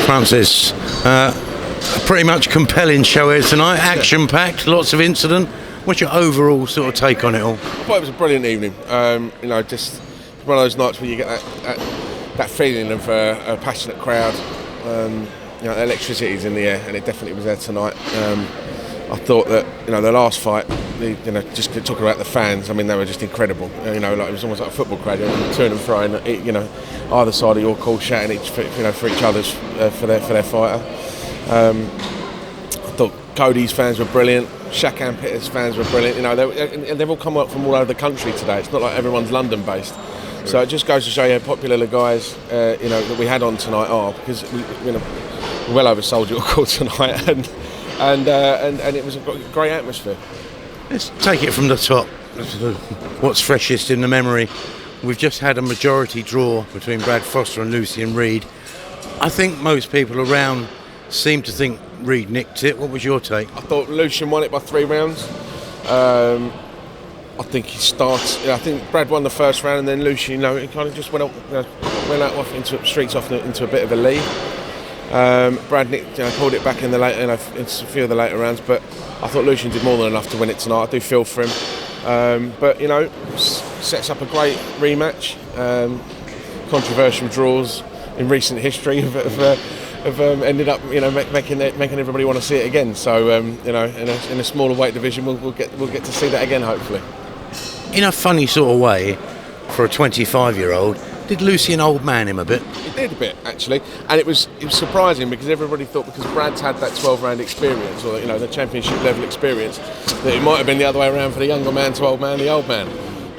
Francis, pretty much compelling show here tonight, action-packed, lots of incident. What's your overall sort of take on it all? I thought it was a brilliant evening. Just one of those nights where you get that feeling of a passionate crowd. Electricity's in the air, and it definitely was there tonight. I thought that the last fight, just talking about the fans. I mean, they were just incredible. It was almost like a football crowd, to and fro, and either side of your call shouting for each other's for their fighter. I thought Cody's fans were brilliant. Shaq and Pitter's fans were brilliant. They've all come up from all over the country today. It's not like everyone's London-based. So it just goes to show you how popular the guys that we had on tonight are, because we well oversold your call tonight, and it was a great atmosphere. Let's take it from the top. What's freshest in the memory? We've just had a majority draw between Brad Foster and Lucian Reid. I think most people around seem to think Reid nicked it. What was your take? I thought Lucian won it by 3 rounds. I think he starts. I think Brad won the first round, and then Lucian, he kind of just went off into a bit of a lead. Brad pulled it back in the late, in a few of the later rounds, but I thought Lucian did more than enough to win it tonight. I do feel for him, but sets up a great rematch. Controversial draws in recent history have ended up making everybody want to see it again. So in a smaller weight division, we'll get to see that again, hopefully. In a funny sort of way, for a 25-year-old, did Lucian old man him a bit? He did a bit, actually, and it was surprising, because everybody thought, because Brad's had that 12-round experience, or the championship level experience, that it might have been the other way around for the younger man to old man, the old man.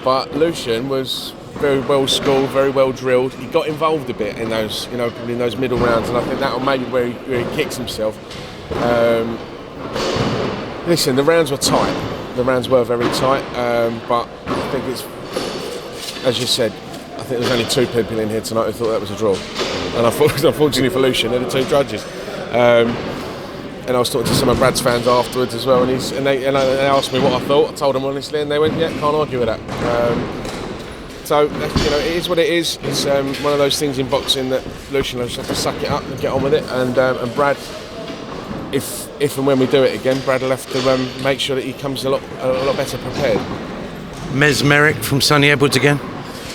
But Lucian was very well schooled, very well drilled. He got involved a bit in those, probably in those middle rounds, and I think that maybe where he kicks himself. Listen, the rounds were tight. The rounds were very tight, but I think it's, as you said, I think there's only 2 people in here tonight who thought that was a draw, and I thought, unfortunately for Lucian, they're the 2 judges. And I was talking to some of Brad's fans afterwards as well, and they asked me what I thought. I told them honestly, and they went, "Yeah, can't argue with that." So it is what it is. It's one of those things in boxing that Lucian will just have to suck it up and get on with it. And Brad, if and when we do it again, Brad will have to make sure that he comes a lot better prepared. Mesmeric from Sonny Edwards again.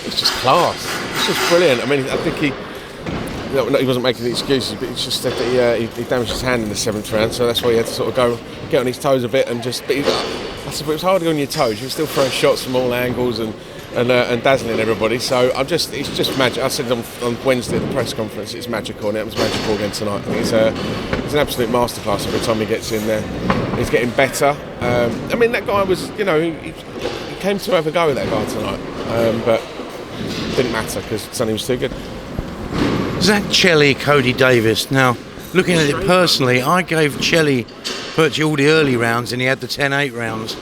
It's just class. It's just brilliant. I mean, I think he wasn't making the excuses, but it's just that he damaged his hand in the 7th round, so that's why he had to sort of get on his toes a bit and just. But it was hard on your toes. You were still throwing shots from all angles and dazzling everybody. So it's just magic. I said on Wednesday at the press conference, it's magical, and it was magical again tonight. I think it's an absolute masterclass every time he gets in there. He's getting better. I mean, that guy was, he came to have a go with that guy tonight, but it didn't matter because Sonny was too good. Zach Chelli, Cody Davis. Now, looking at it personally, I gave Chelli virtually all the early rounds, and he had the 10-8 rounds.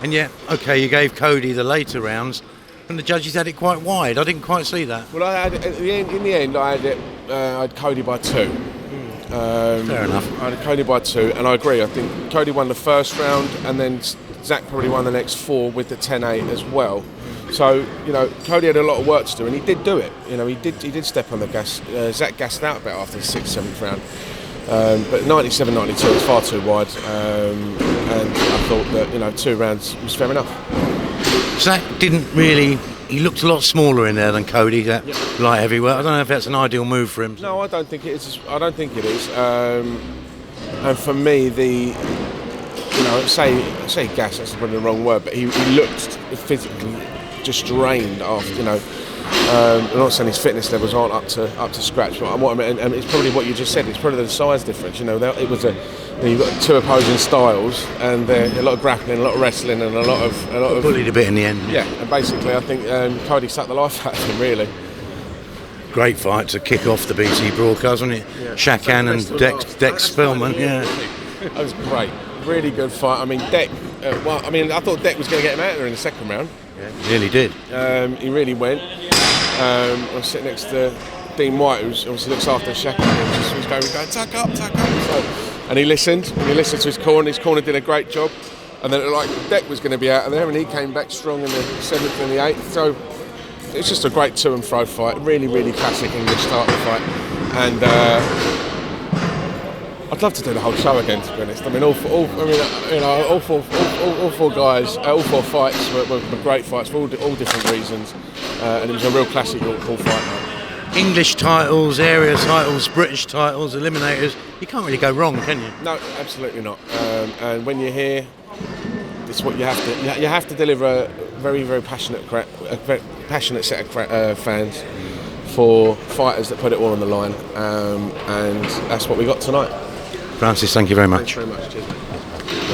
And yet, okay, you gave Cody the later rounds, and the judges had it quite wide. I didn't quite see that. Well, in the end, I had Cody by 2. Fair enough. I had Cody by 2, and I agree. I think Cody won the first round, and then Zach probably won the next 4 with the 10-8 as well. So, Cody had a lot of work to do, and he did do it. He did step on the gas. Zach gassed out a bit after the 6th, 7th round. But 97-92 was far too wide, and I thought that 2 rounds was fair enough. Zach didn't really. He looked a lot smaller in there than Cody, that light heavyweight. I don't know if that's an ideal move for him. No, I don't think it is. And for me, say gas, that's probably the wrong word, but he looked physically just drained after. I'm not saying his fitness levels aren't up to scratch, but what I mean, and it's probably what you just said. It's probably the size difference. It was you've got 2 opposing styles, and a lot of grappling, a lot of wrestling, and a lot of bullied a bit in the end. Yeah, and basically, I think Cody sucked the life out of him. Really. Great fight to kick off the BT broadcast, wasn't it? Yeah. Shakan and Dex Spillman. Yeah, that was great. Really good fight. I mean, Deck. I thought Deck was going to get him out there in the 2nd round. Yeah, he really did. He really went. I was sitting next to Dean White, who obviously looks after Shakan. He was going, tuck up. And he listened to his corner. His corner did a great job. And then it looked like Deck was going to be out of there, and he came back strong in the 7th and the 8th. So it's just a great to and fro fight. Really, really classic English start of the fight. And I'd love to do the whole show again, to be honest. I mean, all four guys, all four fights were great fights for all different reasons, and it was a real classic York-Hall fight night. English titles, area titles, British titles, eliminators. You can't really go wrong, can you? No, absolutely not. And when you're here, it's what you have to. You have to deliver a very, very passionate set of fans for fighters that put it all on the line, and that's what we got tonight. Francis, thank you very much. Thanks very much. Cheers, mate.